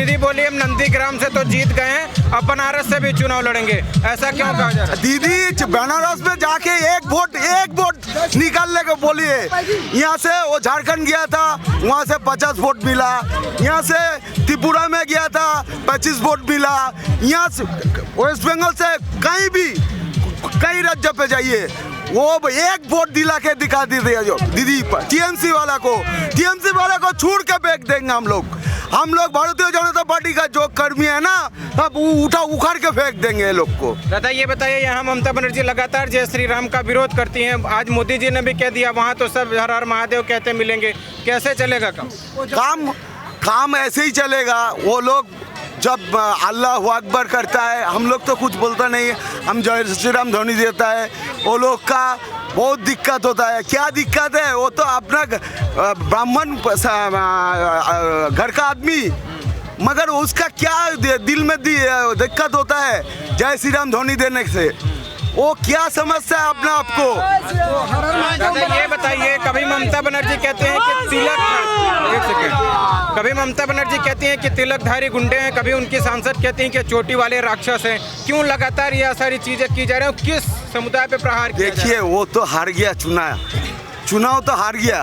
दीदी बोली हम नंदीग्राम से तो जीत गए हैं, अब बनारस से भी चुनाव लड़ेंगे, ऐसा क्यों कहा जा रहा है? दीदी बनारस में जाके एक वोट निकालने को बोलिए। यहाँ से वो झारखंड गया था, वहाँ से 50 वोट मिला। यहाँ से त्रिपुरा में गया था, 25 वोट मिला। यहाँ से वेस्ट बंगाल से कहीं भी कई राज्य पे जाइए, वो एक वोट दिला के दिखा दीजिए जो दीदी टीएमसी वाला को छोड़ के फेंक देंगे हम लोग भारतीय जनता पार्टी का जो कर्मी है ना, अब उखाड़ के फेंक देंगे ये लोग को। दादा ये बताइए, यहाँ ममता बनर्जी लगातार जय श्री राम का विरोध करती हैं, आज मोदी जी ने भी कह दिया वहाँ तो सब हर हर महादेव कहते मिलेंगे, कैसे चलेगा काम ऐसे ही चलेगा। वो लोग जब अल्लाह अकबर करता है, हम लोग तो कुछ बोलता नहीं है, हम जय श्री राम ध्वनि देता है, वो लोग का बहुत दिक्कत होता है। क्या दिक्कत है? वो तो अपना ब्राह्मण घर का आदमी, मगर उसका क्या दिल में दिक्कत होता है जय श्री राम ध्वनि देने से? वो क्या समझता है अपना आपको? ये बताइए, कभी ममता बनर्जी कहते हैं कि तिलकधारी गुंडे हैं, कभी उनकी सांसद कहती हैं कि चोटी वाले राक्षस हैं, क्यों लगातार यह सारी चीजें की जा रही हैं? किस समुदाय पे प्रहार किया जा रहा है? देखिए, वो तो हार गया चुनाव तो हार गया,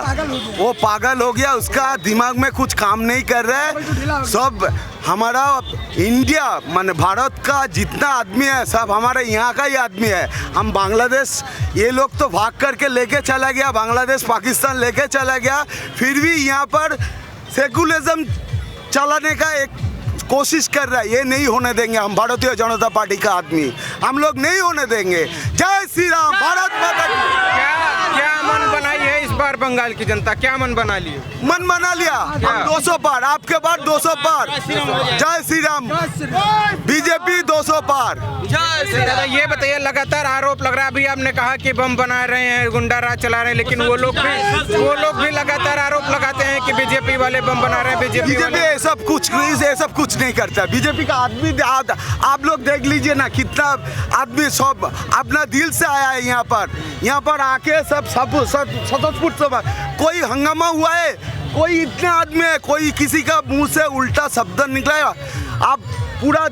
वो पागल हो गया, उसका दिमाग में कुछ काम नहीं कर रहा है। सब हमारा इंडिया माने भारत का जितना आदमी है सब हमारे यहाँ का ही आदमी है। हम बांग्लादेश, ये लोग तो भाग करके लेके चला गया, बांग्लादेश पाकिस्तान लेके चला गया, फिर भी यहाँ पर सेकुलरिज्म चलाने का एक कोशिश कर रहा है। ये नहीं होने देंगे हम, भारतीय जनता पार्टी का आदमी, हम लोग नहीं होने देंगे। जय श्री राम, भारत माता की। क्या मन बनाई है इस बार बंगाल की जनता, क्या मन बना लिया? मन बना लिया हम 200 पार, आपके बार 200 पार। जय श्री राम, बीजेपी 200 पार। दादा ये बताइए, लगातार आरोप लग रहा है, अभी आपने कहा कि बम बना रहे हैं, गुंडा राज चला रहे हैं, लेकिन वो लोग भी लगातार आरोप लगाते हैं कि बीजेपी वाले बम बना रहे हैं। बीजेपी ये सब कुछ नहीं करता बीजेपी का आदमी। आप लोग देख लीजिए ना, कितना आदमी सब अपना दिल से आया है यहाँ पर आके सब स्वतःस्फूर्त सब। कोई हंगामा हुआ है, कोई इतने आदमी है, कोई किसी का मुंह से उल्टा शब्द निकला? आप पूरा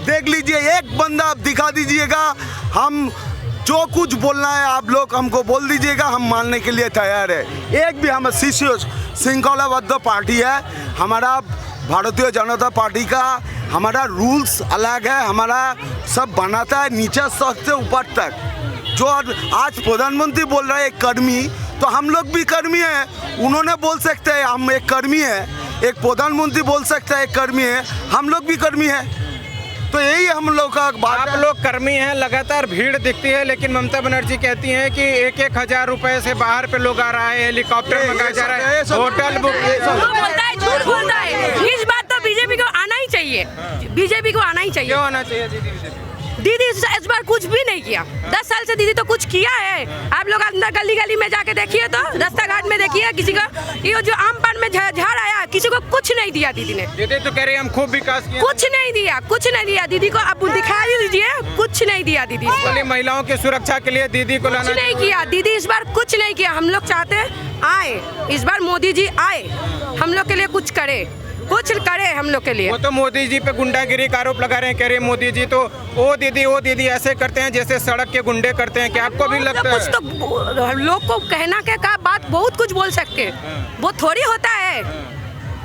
देख लीजिए, एक बंदा आप दिखा दीजिएगा, हम जो कुछ बोलना है आप लोग हमको बोल दीजिएगा, हम मानने के लिए तैयार है। एक भी हम श्रृंखलाबद्ध पार्टी है, हमारा भारतीय जनता पार्टी का हमारा रूल्स अलग है, हमारा सब बनाता है नीचे स्तर से ऊपर तक। जो आज प्रधानमंत्री बोल रहा है एक कर्मी, तो हम लोग भी कर्मी हैं, उन्होंने बोल सकते हैं हम एक कर्मी है, एक प्रधानमंत्री बोल सकता है एक कर्मी है, हम लोग भी कर्मी हैं। तो यही हम लोग का बात। आप लोग कर्मी हैं, लगातार भीड़ दिखती है, लेकिन ममता बनर्जी कहती हैं कि 1-1 हजार रुपए से बाहर पे लोग आ रहा है, हेलीकॉप्टर मंगाया जा रहा है, होटल बुक। झूठ बोलता है। इस बात तो बीजेपी को आना ही चाहिए, बीजेपी को आना ही चाहिए। क्यों आना चाहिए दीदी इस बार कुछ भी नहीं किया, 10 साल से दीदी तो कुछ किया है। आप लोग अंदर गली गली में जाके देखिए, तो रास्ता घाट में देखिए, किसी का ये जो आम पान में झाड़ आया, किसी को कुछ नहीं दिया दीदी ने। दीदी तो कह रही है हम खूब विकास किया, कुछ नहीं दिया दीदी को। आप दिखा दीजिए, कुछ नहीं दिया दीदी। महिलाओं की सुरक्षा के लिए दीदी को लाना नहीं किया दीदी, इस बार कुछ नहीं किया। हम लोग चाहते हैं आए, इस बार मोदी जी आए, हम लोग के लिए कुछ करे हम लोग के लिए। वो तो मोदी जी पे गुंडागिरी का आरोप लगा रहे हैं, कह रहे हैं मोदी जी तो ओ दीदी ऐसे करते हैं जैसे सड़क के गुंडे करते हैं। क्या आपको भी लगता है? कुछ तो लोग को कहना के का बात बहुत कुछ बोल सकते हैं, वो थोड़ी होता है।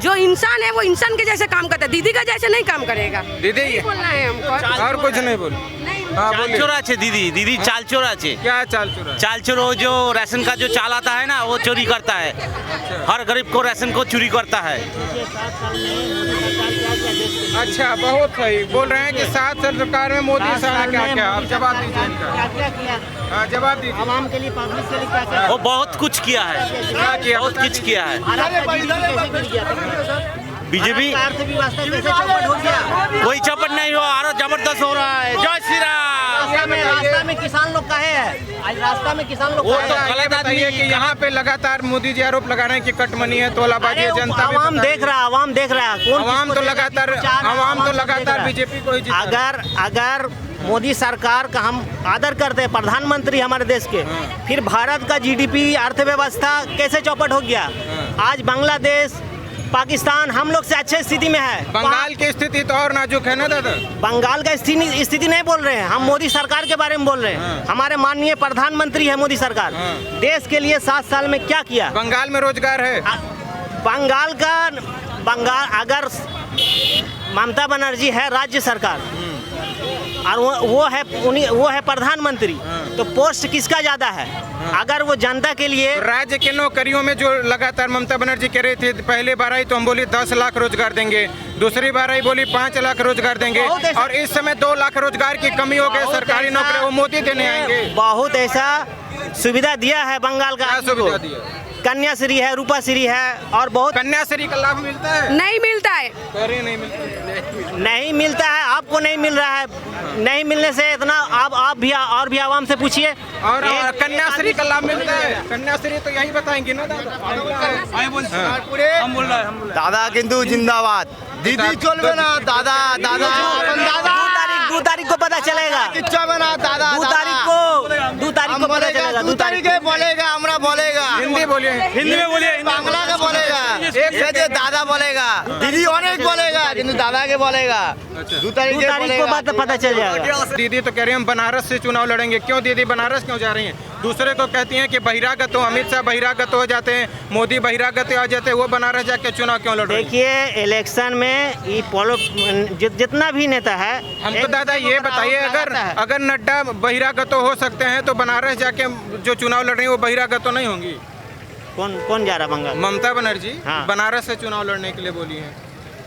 जो इंसान है वो इंसान के जैसे काम करता है, दीदी का जैसे नहीं काम करेगा। दीदी बोलना है हमको और कुछ नहीं बोल। चालचोर আছে दीदी चालचोर আছে। क्या चालचोर? चालचोर वो जो राशन का जो चाल आता है ना, वो चोरी करता है, हर गरीब को राशन को चोरी करता है। अच्छा, बहुत सही बोल रहे हैं कि 7 साल सरकार में मोदी साहब क्या आप जवाब दीजिए इनका। जवाब दीजिए। आवाम के लिए, पब्लिक के लिए क्या क्या? वो बहुत कुछ किया है, बहुत कुछ किया है। बीजेपी अर्थव्यवस्था कैसे चौपट हो गया? कोई चौपट नहीं हो, और जबरदस्त हो रहा है। जय श्री राम। रास्ता में किसान लोग का है, आज रास्ता में किसान लोग वो तो गलत आदमी है कि यहाँ पे लगातार मोदी जी आरोप लगा रहे हैं कि कटमनी है, तोलाबाजी है, जनता आवाम देख रहा है, आवाम तो लगातार बीजेपी को ही। अगर मोदी सरकार का हम आदर करते हैं, प्रधानमंत्री हमारे देश के, फिर भारत का जीडीपी अर्थव्यवस्था कैसे चौपट हो गया? आज बांग्लादेश पाकिस्तान हम लोग से अच्छे स्थिति में है। बंगाल की स्थिति तो और नाजुक है ना दादा। बंगाल का स्थिति नहीं बोल रहे हैं, हम मोदी सरकार के बारे में बोल रहे हैं। हमारे माननीय प्रधानमंत्री है मोदी सरकार, देश के लिए 7 साल में क्या किया। बंगाल में रोजगार है। बंगाल अगर ममता बनर्जी है राज्य सरकार और वो है प्रधानमंत्री, तो पोस्ट किसका ज्यादा है? अगर वो जनता के लिए राज्य के नौकरियों में जो लगातार ममता बनर्जी कह रही थी, पहले बार आई तो हम बोली 10 लाख रोजगार देंगे, दूसरी बार आई बोली 5 लाख रोजगार देंगे, और इस समय 2 लाख रोजगार की कमी हो गई। सरकारी नौकरी वो मोदी देने आएंगे। बहुत ऐसा सुविधा दिया है बंगाल का। क्या सुविधा दिया? कन्याश्री है, रूपाश्री है, और बहुत। कन्याश्री का लाभ मिलता है? नहीं मिलता है। नहीं मिलता है, आपको नहीं मिल रहा है। नहीं मिलने से इतना आप भी और भी आवाम से पूछिए। और कन्याश्री का लाभ मिलता है? कन्याश्री तो यही बताएंगे ना दादा। दादा किंतु जिंदाबाद। दीदी चलबे ना दादा। दादा 2 तारीख को पता चलेगा। किच्छा बना दादा। 2 तारीख को पता चलेगा। 2 तारीख के बोलेगा, हमरा बोलेगा। हिंदी बोलिए। हिंदी में बोलिए, बांग्ला का बोलेगा। ये जो दादा बोलेगा, दीदी अनेक बोलेगा, किंतु दादा के बोलेगा। 2 तारीख को बात पता चल जाएगा। दीदी तो कह रही है हम बनारस से चुनाव लड़ेंगे। क्यों दीदी बनारस क्यों जा रही हैं? दूसरे को कहती हैं कि बहिरागत हो, अमित शाह बहिरागत हो जाते हैं, मोदी बहिरागत आ जाते हैं, वो बनारस जाके चुनाव क्यों लड़ रहे हैं? देखिए इलेक्शन में ये जितना भी नेता है, हमको दादा ये बताइए, अगर नड्डा बहिरागत हो सकते हैं तो बनारस जाके जो चुनाव लड़ रही है वो बहिरागत नहीं होंगी? कौन जा रहा बंगाल? ममता बनर्जी। हाँ। बनारस से चुनाव लड़ने के लिए बोली है।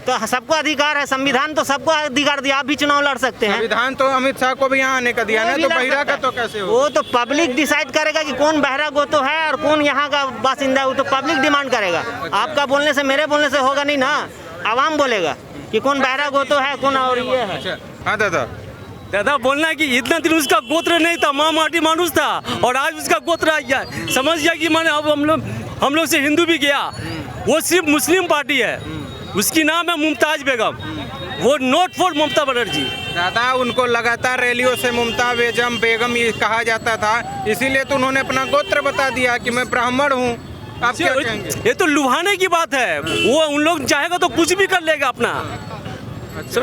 तो सबको अधिकार है, संविधान तो सबको अधिकार दिया, आप भी चुनाव लड़ सकते हैं। संविधान तो अमित शाह को भी यहाँ आने का दिया ना, तो बहिरागत तो कैसे हो? वो तो पब्लिक डिसाइड करेगा कि कौन बहिरागत है और कौन यहाँ का बासिंदा है, वो तो पब्लिक डिमांड करेगा। आपका बोलने से, मेरे बोलने से होगा नहीं ना, आवाम बोलेगा कि कौन बहिरागत है, कौन और ये है। अच्छा, हाँ दादा बोलना है कि इतना दिन उसका गोत्र नहीं था, माँ माटी मानुस था, और आज उसका गोत्र आ गया, समझ गया कि मैंने अब हम लोग से हिंदू भी गया। वो सिर्फ मुस्लिम पार्टी है, उसकी नाम है मुमताज बेगम, वो नोट फॉर ममता बनर्जी। दादा उनको लगातार रैलियों से मुमता बेगम ये कहा जाता था, इसीलिए तो उन्होंने अपना गोत्र बता दिया कि मैं ब्राह्मण हूँ। आप क्या कहेंगे? ये तो लुभाने की बात है, वो उन लोग चाहेगा तो कुछ भी कर लेगा अपना। अच्छा।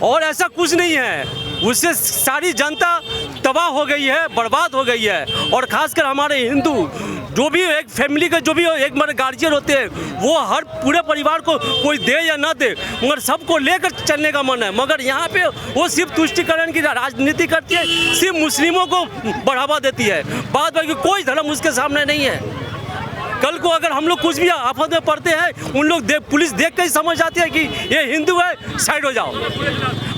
और ऐसा कुछ नहीं है, उससे सारी जनता तबाह हो गई है, बर्बाद हो गई है। और खासकर हमारे हिंदू जो भी एक फैमिली के जो भी एक मगर गार्जियन होते हैं, वो हर पूरे परिवार को कोई दे या ना दे, मगर सबको लेकर चलने का मन है। मगर यहाँ पे वो सिर्फ तुष्टिकरण की राजनीति करती है, सिर्फ मुस्लिमों को बढ़ावा देती है, बाद बाकी कोई धर्म उसके सामने नहीं है। कल को अगर हम लोग कुछ भी आफत में पड़ते हैं, उन लोग पुलिस देख के ही समझ जाती है कि ये हिंदू है, साइड हो जाओ।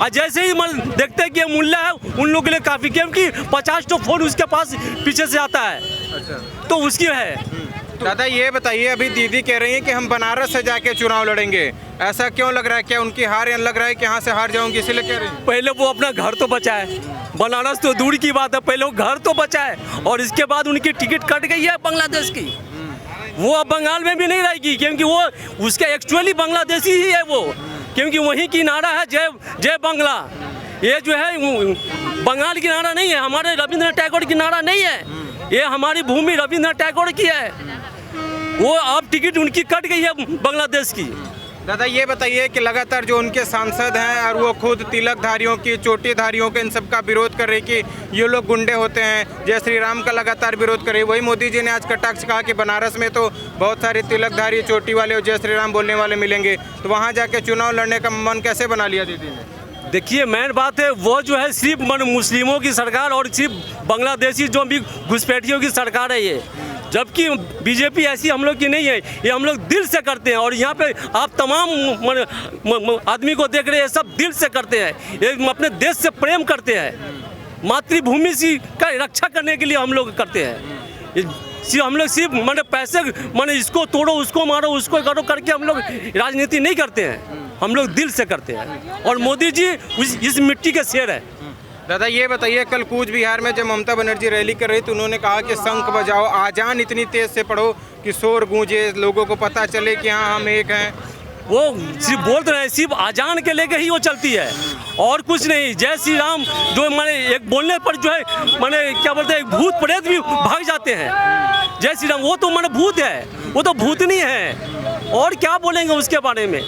और जैसे ही देखते हैं कि ये मुल्ला है, उन लोगों के लिए काफ़ी, क्योंकि 50 तो फोन उसके पास पीछे से आता है। अच्छा। तो उसकी है। दादा ये बताइए, अभी दीदी कह रही हैं कि हम बनारस से जाके चुनाव लड़ेंगे, ऐसा क्यों लग रहा है? क्या उनकी हार लग रहा है कि यहाँ से हार जाऊंगी इसलिए कह रही हैं? पहले वो अपना घर तो बचाए, बनारस तो दूर की बात है, पहले वो घर तो बचाए, और इसके बाद उनकी टिकट कट गई है बांग्लादेश की। वो अब बंगाल में भी नहीं रहेगी, क्योंकि वो उसका एक्चुअली बांग्लादेशी ही है वो, क्योंकि वहीं की नारा है जय बांग्ला। ये जो है बंगाल की नारा नहीं है, हमारे रविंद्रनाथ टैगोर की नारा नहीं है, ये हमारी भूमि रविंद्रनाथ टैगोर की है। वो अब टिकट उनकी कट गई है बांग्लादेश की। दादा ये बताइए कि लगातार जो उनके सांसद हैं और वो खुद तिलकधारियों की, चोटीधारियों के, इन सब का विरोध कर रही कि ये लोग गुंडे होते हैं, जय श्री राम का लगातार विरोध कर रही। वही मोदी जी ने आज कटाक्ष कहा कि बनारस में तो बहुत सारे तिलकधारी, चोटी वाले और जय श्री राम बोलने वाले मिलेंगे, तो वहाँ जाके चुनाव लड़ने का मन कैसे बना लिया दीदी ने? देखिए मेन बात है, वो जो है सिर्फ मुस्लिमों की सरकार और सिर्फ बांग्लादेशी जो भी घुसपैठियों की सरकार है ये, जबकि बीजेपी ऐसी हम लोग की नहीं है, ये हम लोग दिल से करते हैं। और यहाँ पे आप तमाम आदमी को देख रहे हैं, सब दिल से करते हैं, ये अपने देश से प्रेम करते हैं, मातृभूमि सी का रक्षा करने के लिए हम लोग करते हैं। हम लोग सिर्फ पैसे इसको तोड़ो, उसको मारो, उसको करो करके हम लोग राजनीति नहीं करते हैं, हम लोग दिल से करते हैं। और मोदी जी इस मिट्टी के शेर है। दादा ये बताइए, कल कूच बिहार में जब ममता बनर्जी रैली कर रही तो उन्होंने कहा कि शंख बजाओ, आजान इतनी तेज से पढ़ो कि शोर गूंजे, लोगों को पता चले कि हाँ हम एक हैं। वो सिर्फ बोल रहे हैं, सिर्फ आजान के लेके ही वो चलती है और कुछ नहीं। जय श्री राम जो एक बोलने पर जो है क्या बोलते हैं, भूत प्रेत भी भाग जाते हैं। जय श्री राम वो तो भूत है, वो तो भूतनी है। और क्या बोलेंगे उसके बारे में।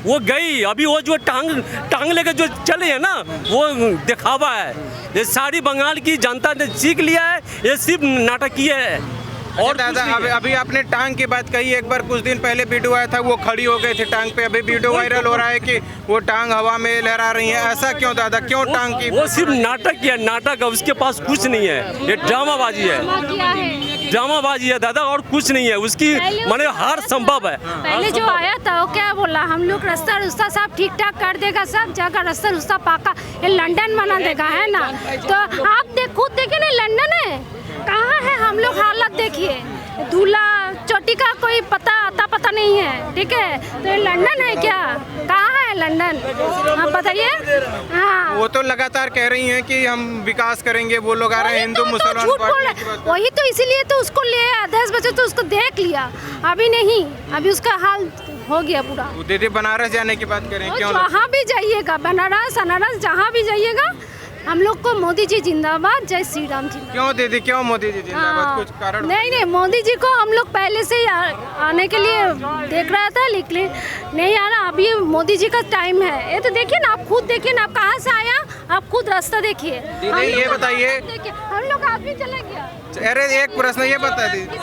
वो गई, अभी वो जो टांग लेके जो चले हैं ना, वो दिखावा है। ये सारी बंगाल की जनता ने सीख लिया है, ये सिर्फ नाटकीय है। और दादा अभी आपने टांग की बात कही, एक बार कुछ दिन पहले वीडियो आया था, वो खड़ी हो गए थे टांग पे, अभी वीडियो वायरल हो रहा है कि वो टांग हवा में लहरा रही है। ऐसा क्यों दादा, क्यों टांग की? वो सिर्फ नाटक किया, नाटक है, उसके पास कुछ नहीं है, ये ड्रामाबाजी है, ड्रामाबाजी है दादा, और कुछ नहीं है उसकी, माने हार संभव है। पहले जो आया था वो क्या बोला, हम लोग रास्ता रुस्ता सब ठीक ठाक कर देगा, सब जगह रास्ता रुस्ता पाका, ये लंदन बना देगा, है ना। तो आप खुद देखे ना, लंदन है, कहाँ है, हम लोग हालत देखिए, दूल्हा चोटी का कोई पता नहीं है, ठीक है। तो ये लंदन है क्या, कहाँ है लंदन, आप बताइए। हाँ, वो तो लगातार कह रही हैं कि हम विकास करेंगे, वो लोग आ रहे हैं हिंदू मुसलमान झूठ बोल पार्टी रहे, की बात। वही तो इसीलिए तो उसको ले आया, 10 बजे तो उसको देख लिया, अभी नहीं, अभी उसका हाल हो गया पूरा। वो दीदी बनारस जाने की बात करें, क्यों? जहाँ भी जाइएगा, बनारस अनारस जहाँ भी जाइएगा, हम लोग को मोदी जी जिंदाबाद, जय श्री राम जिंदाबाद। क्यों दीदी, क्यों मोदी जी जिंदाबाद, हाँ, कुछ कारण? नहीं, मोदी जी को हम लोग पहले से ही आने के लिए देख रहा था, लेकिन नहीं आ रहा। अभी मोदी जी का टाइम है, ये तो देखिए ना, आप खुद देखिए ना, आप कहाँ से आया, आप खुद रास्ता देखिए। दीदी ये बताइए, हम लोग आदमी चला गया। अरे एक प्रश्न ये बता दीजिए।